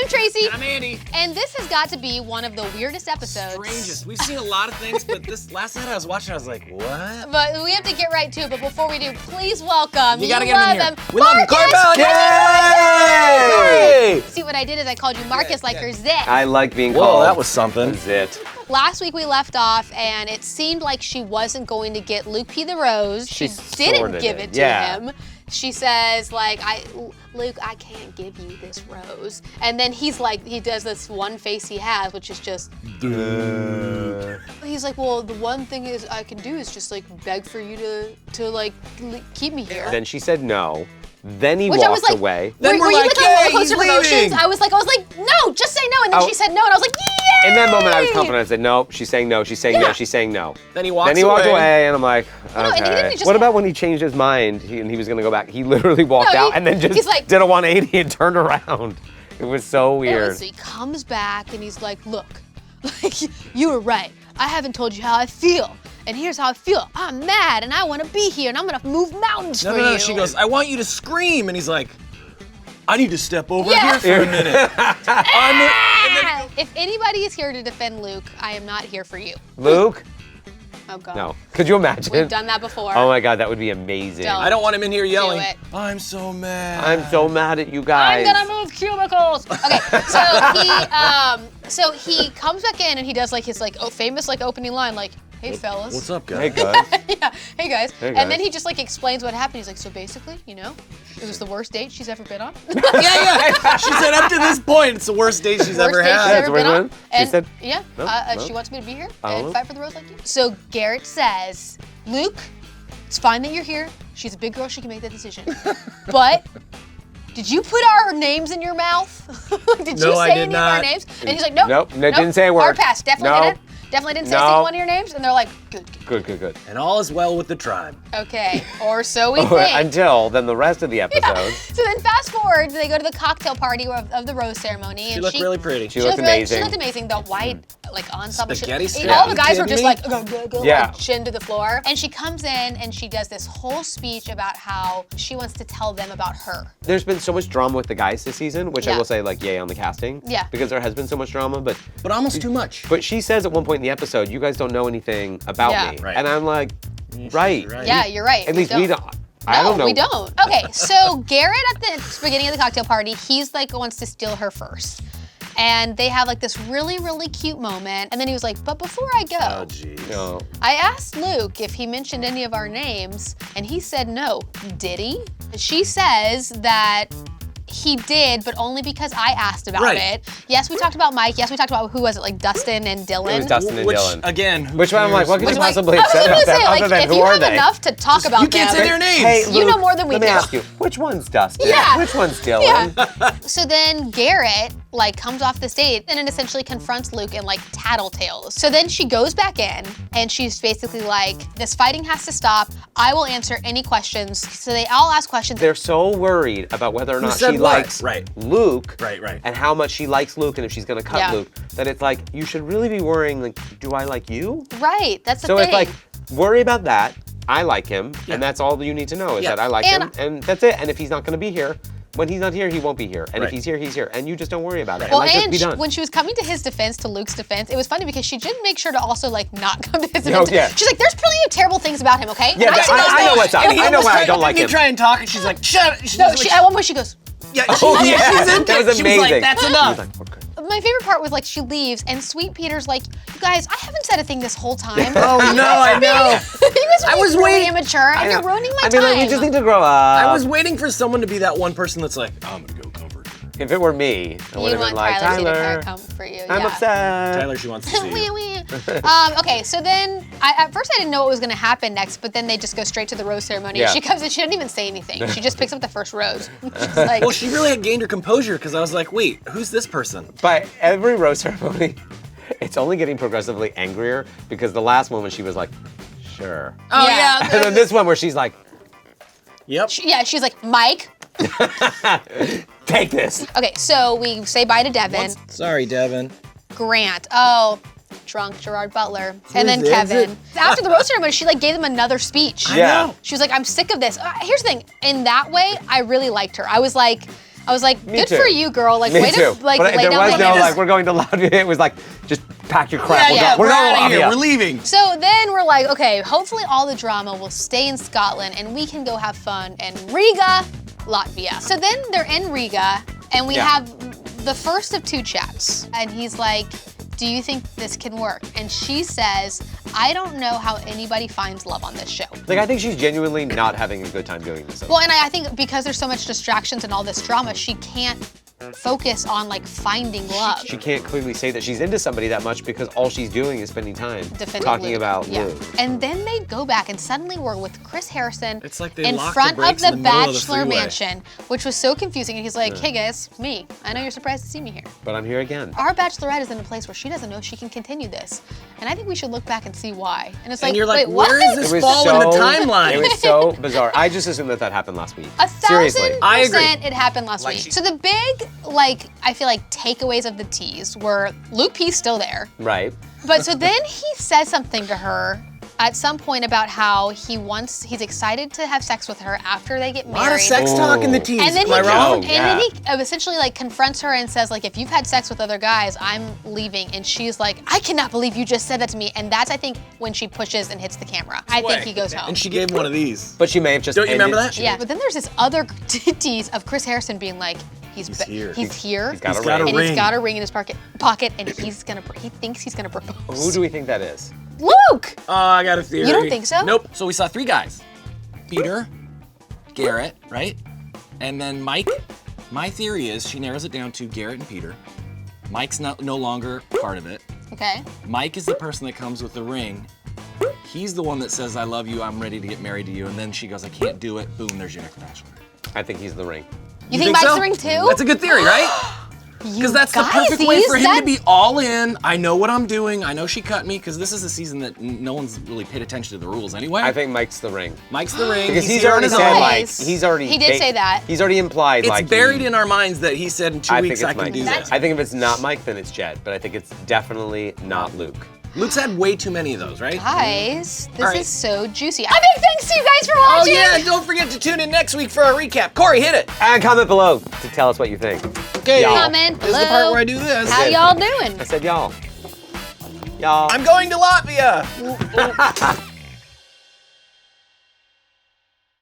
I'm Tracy. And I'm Andy. And this has got to be one of the weirdest episodes. Strangest. We've seen a lot of things, but this last night I was watching, I was like, what? But we have to get right to it. But before we do, please welcome. You gotta get him in here. We Marcus! love him. Corbell! Yay! See what I did is I called you Marcus like you're Zit. I like being Whoa, called. that was something. Zit. Last week we left off and it seemed like she wasn't going to get Luke P. the rose. She didn't sorta give did. it to Yeah. him. She says like, Luke, I can't give you this rose. And then he's like, he does this one face he has, which is just, he's like, well, the one thing is I can do is just like beg for you to like keep me here. Then she said no. Then he Which I was walked like, away. Then were we're you like, like on yay, roller coaster he's emotions? leaving. I was like, no, just say no. And then Oh. she said no, and I was like, yay! In that moment, I was confident. I said, no, she's saying no, she's saying Yeah. no, she's saying no. Then he walks walked away, and I'm like, no, and he okay. didn't just- What about when he changed his mind and he was going to go back? He literally walked No, out and then just he's like- did a 180 and turned around. It was so weird. So he comes back and he's like, look, like, you were right. I haven't told you how I feel. And here's how I feel. I'm mad and I want to be here and I'm going to move mountains for you. No, she goes, I want you to scream. And he's like, I need to step over here for a minute. If anybody is here to defend Luke, I am not here for you. Luke? Oh, God. No. Could you imagine? We've done that before. Oh my God, that would be amazing. Don't. I don't want him in here yelling, it. I'm so mad. I'm so mad at you I'm guys. gonna move cubicles. Okay, so he comes back in and he does like his like famous like opening line like, hey fellas. What's up, Hey guys? guys. Yeah, hey guys. Hey, And guys. then he just like explains what happened. He's like, so basically, you know, it was the worst date she's ever been on. yeah. She said up to this point, it's the worst date she's ever Worst date she's had. ever been on. She And said- yeah, No, no. she wants me to be here I and don't fight for the rose like you. So Garrett says, Luke, it's fine that you're here. She's a big girl. She can make that decision. But did you put our names in your mouth? Did No, you I say did any of our not. names? And he's like, nope. Nope, didn't say a word. Hard pass. Definitely No. didn't. Definitely didn't say a No. single one of your names. And they're like, good. Good. And all is well with the tribe. Okay. Or so we think. Until then the rest of the episode. Yeah. So then fast forward, they go to the cocktail party of the rose ceremony. She and looked really pretty. She looked amazing. She looked amazing. The white like ensemble. Spaghetti strap. All the You guys were kidding just me? like, go, Yeah. like chin to the floor. And she comes in and she does this whole speech about how she wants to tell them about her. There's been so much drama with the guys this season, which Yeah. I will say like yay on the casting. Yeah. Because there has been so much drama, but But almost too much. she says at one point in the episode, you guys don't know anything about Yeah. me. Right. And I'm like, right. Yeah, you're right. At least we don't. No, I don't know. we don't. Okay, so Garrett at the beginning of the cocktail party, he's like wants to steal her first. And they have like this really, really cute moment. And then he was like, but before I go, Oh, jeez. No. I asked Luke if he mentioned any of our names, and he said no. Did he? She says that he did, but only because I asked about Right. it. Yes, we talked about Mike. Yes, we talked about, who was it, like Dustin and Dylan? It was Dustin and Which, Dylan. again, who Which one I'm like, what could cares? you Which, like, possibly I have was said gonna about say, them like, other than if who you are have they? enough to talk about You can't them, say their names. Hey, You know Luke, more than we let me do. ask you, which one's Dustin? Yeah. Which one's Dylan? Yeah. So then Garrett like comes off the stage and then essentially confronts Luke in like tattletales. So then she goes back in and she's basically like, this fighting has to stop. I will answer any questions. So they all ask questions. They're so worried about whether or Who not said she what? likes Right. Luke Right. and how much she likes Luke and if she's gonna cut Yeah. Luke, that it's like, you should really be worrying, like, do I like you? Right, that's the So thing. it's like, worry about that. I like him, and that's all you need to know is Yeah. that I like And- him, and that's it. And if he's not gonna be here, when he's not here, he won't be here. And if Right. he's here, he's here. And you just don't worry about it. well, and let this and be done. when she was coming to his defense, to Luke's defense, it was funny because she did make sure to also like not come to his No, defense. yeah. She's like, there's plenty of terrible things about him, okay? Yeah, And that- see those I know things. what's up. And he I know almost why I tried- don't like didn't him. he try and talk and she's like, shut up. No, at one point she goes, Yeah, Oh, she's yeah. into That it. was She was like, amazing. that's He's enough. like, okay. my favorite part was like she leaves and Sweet Peter's like, you guys, I haven't said a thing this whole time. Oh, no, I know. You guys I are was really waiting- immature and you're ruining my I mean, time. like, you just need to grow up. I was waiting for someone to be that one person that's like, I'm gonna go comfort her. If it were me, I would You have want been like, Tyler Tyler, to come for you. I'm yeah. upset. Tyler, she wants to see Wee, you. wee. Okay, so then at first I didn't know what was going to happen next, but then they just go straight to the rose ceremony. Yeah. She comes in, she doesn't even say anything. She just picks up the first rose. She's like, Well, she really had gained her composure because I was like, wait, who's this person? But every rose ceremony, it's only getting progressively angrier because the last one when she was like, sure. Oh, Yeah. And then this one where she's like, Yep. she's like, Mike. take this. Okay, so we say bye to Devin. Sorry, Devin. Grant. Oh, drunk Gerard Butler. And then is it? Kevin. After the rose ceremony, she like gave them another speech. Yeah. know. She was like, I'm sick of this. Here's the thing. In that way, I really liked her. I was like, I was like, good too. for you, girl. Like, Me way too. to like But lay there down was the no law. like, we're going to Latvia. It was like, just pack your crap. We're going out of to here. Latvia. We're leaving. So then we're like, okay, hopefully all the drama will stay in Scotland and we can go have fun in Riga, Latvia. So then they're in Riga and we have the first of 2 chats. And he's like, do you think this can work? And she says, I don't know how anybody finds love on this show. Like, I think she's genuinely not having a good time doing this. Well, and I think because there's so much distractions and all this drama, she can't focus on like finding love. She can't clearly say that she's into somebody that much because all she's doing is spending time Defending talking Luke. about Yeah. Luke. And then they go back and suddenly we're with Chris Harrison It's like they in locked front the of brakes the in the middle of the Bachelor freeway. mansion, which was so confusing. And he's like, hey guys, me. I know you're surprised to see me here. But I'm here again. Our Bachelorette is in a place where she doesn't know she can continue this. And I think we should look back and see why. And it's like, And you're like, wait, what? where is this It was fall in the timeline? It was so bizarre. I just assumed that happened last week. 1,000% Seriously. I agree. it happened last Like week. she- So the big, like, I feel like takeaways of the tease were Luke P's still there. Right. But so then he says something to her at some point about how he's excited to have sex with her after they get A lot married. of sex talk in the tease. And then Am I wrong? then he essentially like confronts her and says like, if you've had sex with other guys, I'm leaving. And she's like, I cannot believe you just said that to me. And that's, I think, when she pushes and hits the camera. I think he goes home. And she gave him one of these. But she may have just Don't you remember ended- that? Yeah, but then there's this other tease of Chris Harrison being like, he's here. He's here. He's got a got a ring. and ring. he's got a ring in his pocket, and he thinks he's gonna propose. Who do we think that is? Luke! Oh, I got a theory. You don't think so? Nope. So we saw 3 guys. Peter, Garrett, right? And then Mike. My theory is she narrows it down to Garrett and Peter. Mike's no longer part of it. Okay. Mike is the person that comes with the ring. He's the one that says, I love you, I'm ready to get married to you. And then she goes, I can't do it. Boom, there's your next bachelor. I think he's the ring. You think Mike's so? the ring too? That's a good theory, right? Because that's the perfect way for him to be all in. I know what I'm doing. I know she cut me, because this is a season that no one's really paid attention to the rules anyway. I think Mike's the ring. Mike's the ring. Because he's here on already his said own. like he did say that. He's already implied It's like buried he- in our minds that he said in 2 I think weeks it's I can Mike. do that. I think if it's not Mike, then it's Jed. But I think it's definitely not Luke. Luke's had way too many of those, right? Guys, this All right. is so juicy. A big thanks to you guys for watching. Oh yeah, and don't forget to tune in next week for our recap. Corey, hit it. And comment below to tell us what you think. Okay. Y'all. Comment This is the below. part where I do this. How y'all doing? I said y'all. Y'all. I'm going to Latvia.